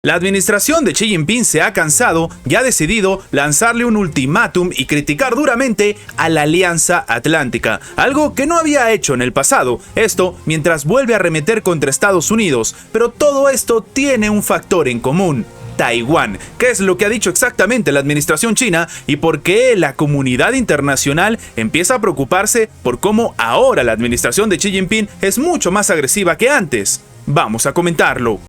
La administración de Xi Jinping se ha cansado y ha decidido lanzarle un ultimátum y criticar duramente a la Alianza Atlántica, algo que no había hecho en el pasado, esto mientras vuelve a arremeter contra Estados Unidos, pero todo esto tiene un factor en común: Taiwán. ¿Qué es lo que ha dicho exactamente la administración china y por qué la comunidad internacional empieza a preocuparse por cómo ahora la administración de Xi Jinping es mucho más agresiva que antes? Vamos a comentarlo.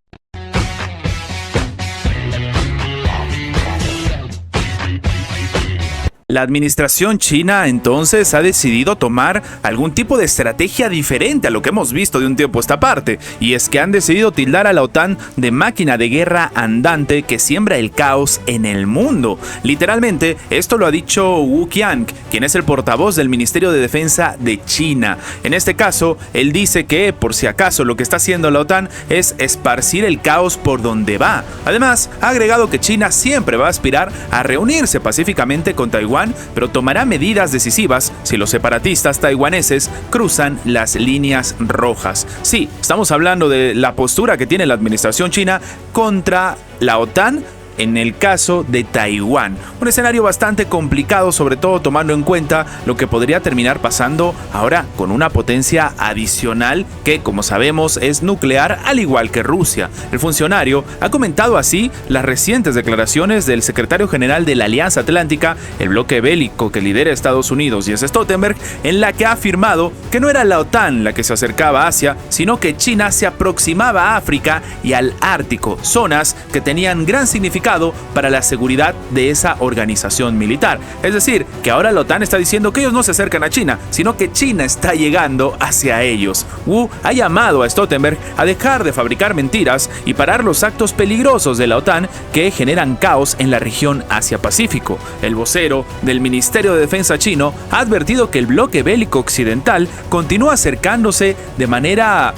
La administración china entonces ha decidido tomar algún tipo de estrategia diferente a lo que hemos visto de un tiempo a esta parte, y es que han decidido tildar a la OTAN de máquina de guerra andante que siembra el caos en el mundo. Literalmente, esto lo ha dicho Wu Qiang, quien es el portavoz del Ministerio de Defensa de China. En este caso, él dice que, por si acaso, lo que está haciendo la OTAN es esparcir el caos por donde va. Además, ha agregado que China siempre va a aspirar a reunirse pacíficamente con Taiwán, pero tomará medidas decisivas si los separatistas taiwaneses cruzan las líneas rojas. Sí, estamos hablando de la postura que tiene la administración china contra la OTAN en el caso de Taiwán. Un escenario bastante complicado, sobre todo tomando en cuenta lo que podría terminar pasando ahora con una potencia adicional que, como sabemos, es nuclear, al igual que Rusia. El funcionario ha comentado así las recientes declaraciones del secretario general de la Alianza Atlántica, el bloque bélico que lidera Estados Unidos, Jens Stoltenberg, en la que ha afirmado que no era la OTAN la que se acercaba a Asia, sino que China se aproximaba a África y al Ártico, zonas que tenían gran significado para la seguridad de esa organización militar. Es decir, que ahora la OTAN está diciendo que ellos no se acercan a China, sino que China está llegando hacia ellos. Wu ha llamado a Stoltenberg a dejar de fabricar mentiras y parar los actos peligrosos de la OTAN que generan caos en la región Asia-Pacífico. El vocero del Ministerio de Defensa chino ha advertido que el bloque bélico occidental continúa acercándose de manera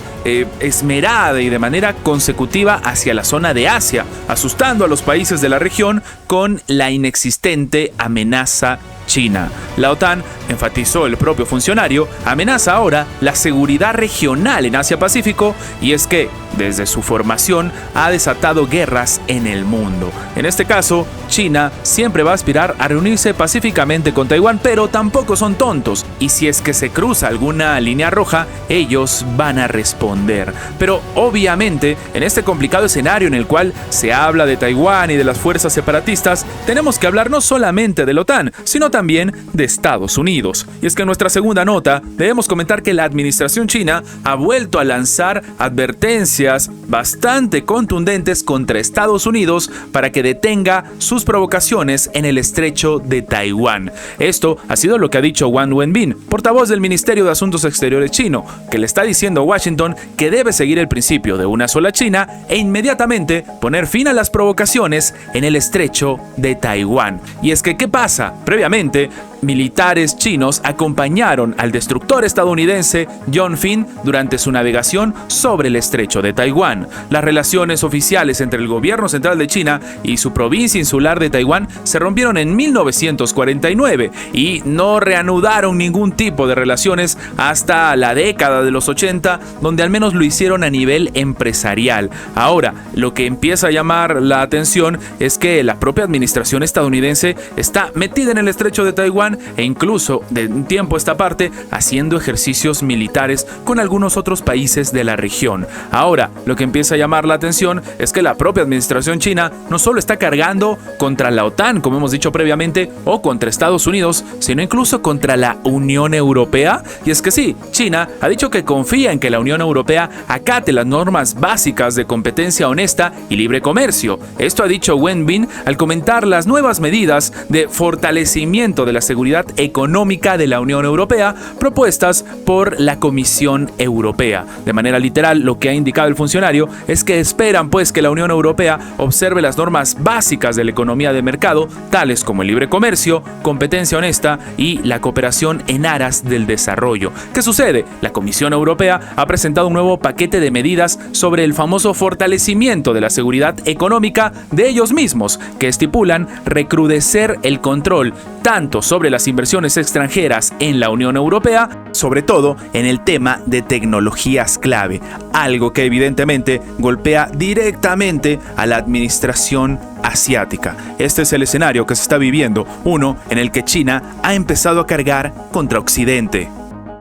esmerada y de manera consecutiva hacia la zona de Asia, asustando a los países de la región con la inexistente amenaza china. La OTAN, enfatizó el propio funcionario, amenaza ahora la seguridad regional en Asia-Pacífico, y es que, desde su formación, ha desatado guerras en el mundo. En este caso, China siempre va a aspirar a reunirse pacíficamente con Taiwán, pero tampoco son tontos, y si es que se cruza alguna línea roja, ellos van a responder. Pero obviamente, en este complicado escenario en el cual se habla de Taiwán y de las fuerzas separatistas, tenemos que hablar no solamente de la OTAN, sino también de Estados Unidos. Y es que en nuestra segunda nota debemos comentar que la administración china ha vuelto a lanzar advertencias bastante contundentes contra Estados Unidos para que detenga sus provocaciones en el estrecho de Taiwán. Esto ha sido lo que ha dicho Wang Wenbin, portavoz del Ministerio de Asuntos Exteriores chino, que le está diciendo a Washington que debe seguir el principio de una sola China e inmediatamente poner fin a las provocaciones en el estrecho de Taiwán. Y es que, ¿qué pasa? Previamente, militares chinos acompañaron al destructor estadounidense John Finn durante su navegación sobre el estrecho de Taiwán. Las relaciones oficiales entre el gobierno central de China y su provincia insular de Taiwán se rompieron en 1949 y no reanudaron ningún tipo de relaciones hasta la década de los 80, donde al menos lo hicieron a nivel empresarial. Ahora, lo que empieza a llamar la atención es que la propia administración estadounidense está metida en el estrecho de Taiwán e incluso de un tiempo a esta parte haciendo ejercicios militares con algunos otros países de la región. Ahora, lo que empieza a llamar la atención es que la propia administración china no solo está cargando contra la OTAN, como hemos dicho previamente, o contra Estados Unidos, sino incluso contra la Unión Europea. Y es que sí, China ha dicho que confía en que la Unión Europea acate las normas básicas de competencia honesta y libre comercio. Esto ha dicho Wen Bin al comentar las nuevas medidas de fortalecimiento de la seguridad económica de la Unión Europea propuestas por la Comisión Europea. De manera literal, lo que ha indicado el funcionario es que esperan que la Unión Europea observe las normas básicas de la economía de mercado, tales como el libre comercio, competencia honesta y la cooperación en aras del desarrollo. ¿Qué sucede? La Comisión Europea ha presentado un nuevo paquete de medidas sobre el famoso fortalecimiento de la seguridad económica de ellos mismos, que estipulan recrudecer el control tanto sobre las inversiones extranjeras en la Unión Europea, sobre todo en el tema de tecnologías clave, algo que evidentemente golpea directamente a la administración asiática. Este es el escenario que se está viviendo, uno en el que China ha empezado a cargar contra Occidente.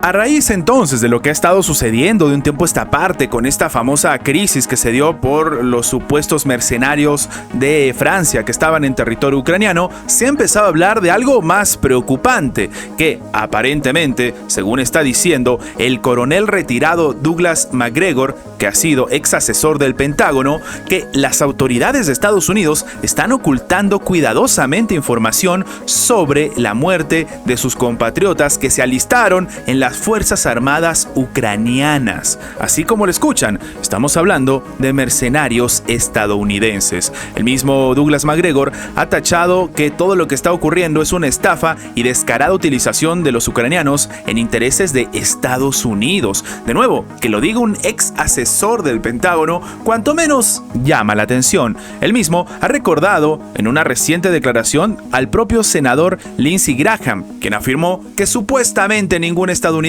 A raíz entonces de lo que ha estado sucediendo de un tiempo a esta parte con esta famosa crisis que se dio por los supuestos mercenarios de Francia que estaban en territorio ucraniano, se ha empezado a hablar de algo más preocupante, que aparentemente, según está diciendo el coronel retirado Douglas Macgregor, que ha sido ex asesor del Pentágono, que las autoridades de Estados Unidos están ocultando cuidadosamente información sobre la muerte de sus compatriotas que se alistaron en las Fuerzas Armadas ucranianas. Así como lo escuchan, estamos hablando de mercenarios estadounidenses. El mismo Douglas Macgregor ha tachado que todo lo que está ocurriendo es una estafa y descarada utilización de los ucranianos en intereses de Estados Unidos. De nuevo, que lo diga un ex asesor del Pentágono, cuanto menos llama la atención. Él mismo ha recordado en una reciente declaración al propio senador Lindsey Graham, quien afirmó que supuestamente ningún estadounidense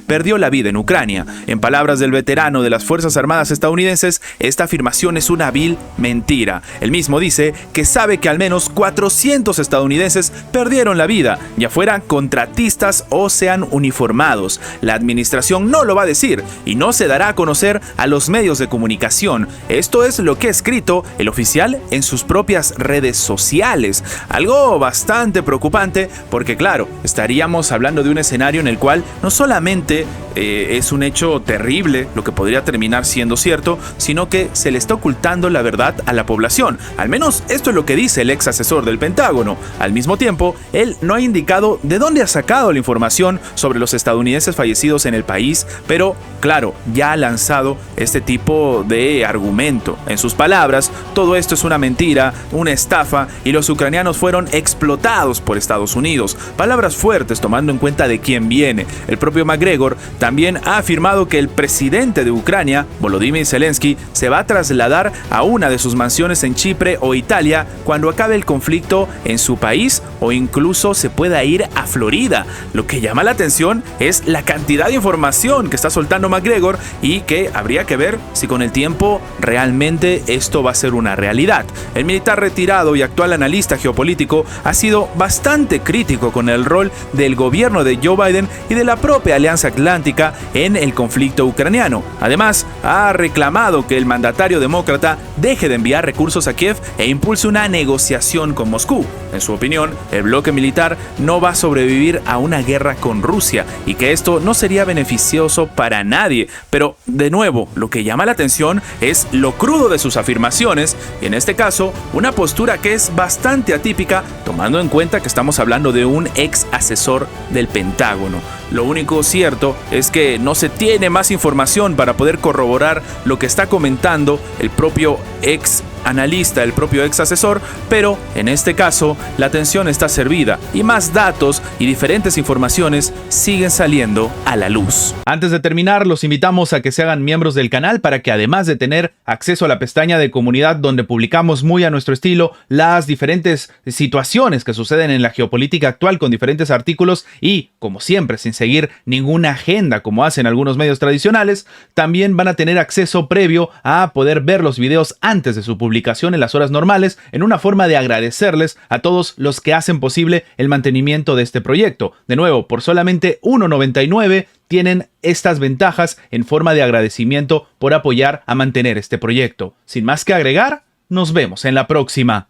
perdió la vida en Ucrania. En palabras del veterano de las Fuerzas Armadas estadounidenses, esta afirmación es una vil mentira. Él mismo dice que sabe que al menos 400 estadounidenses perdieron la vida, ya fueran contratistas o sean uniformados. La administración no lo va a decir y no se dará a conocer a los medios de comunicación. Esto es lo que ha escrito el oficial en sus propias redes sociales. Algo bastante preocupante porque, claro, estaríamos hablando de un escenario en el cual no solamente es un hecho terrible lo que podría terminar siendo cierto, sino que se le está ocultando la verdad a la población. Al menos esto es lo que dice el ex asesor del Pentágono. Al mismo tiempo, él no ha indicado de dónde ha sacado la información sobre los estadounidenses fallecidos en el país, pero claro, ya ha lanzado este tipo de argumento. En sus palabras, todo esto es una mentira, una estafa y los ucranianos fueron explotados por Estados Unidos. Palabras fuertes tomando en cuenta de quién viene. El propio Macgregor también ha afirmado que el presidente de Ucrania, Volodymyr Zelensky, se va a trasladar a una de sus mansiones en Chipre o Italia cuando acabe el conflicto en su país o incluso se pueda ir a Florida. Lo que llama la atención es la cantidad de información que está soltando Macgregor y que habría que ver si con el tiempo realmente esto va a ser una realidad. El militar retirado y actual analista geopolítico ha sido bastante crítico con el rol del gobierno de Joe Biden y de la propia Alianza Atlántica en el conflicto ucraniano. Además, ha reclamado que el mandatario demócrata deje de enviar recursos a Kiev e impulse una negociación con Moscú. En su opinión, el bloque militar no va a sobrevivir a una guerra con Rusia y que esto no sería beneficioso para nadie. Pero, de nuevo, lo que llama la atención es lo crudo de sus afirmaciones y en este caso, una postura que es bastante atípica tomando en cuenta que estamos hablando de un ex asesor del Pentágono. Lo único cierto es que no se tiene más información para poder corroborar lo que está comentando el propio ex analista, el propio ex asesor, pero en este caso la atención está servida y más datos y diferentes informaciones siguen saliendo a la luz. Antes de terminar, los invitamos a que se hagan miembros del canal para que además de tener acceso a la pestaña de comunidad donde publicamos muy a nuestro estilo las diferentes situaciones que suceden en la geopolítica actual con diferentes artículos y, como siempre, sin seguir ninguna agenda como hacen algunos medios tradicionales, también van a tener acceso previo a poder ver los videos antes de su publicación en las horas normales, en una forma de agradecerles a todos los que hacen posible el mantenimiento de este proyecto. De nuevo, por solamente $1.99 tienen estas ventajas en forma de agradecimiento por apoyar a mantener este proyecto. Sin más que agregar, nos vemos en la próxima.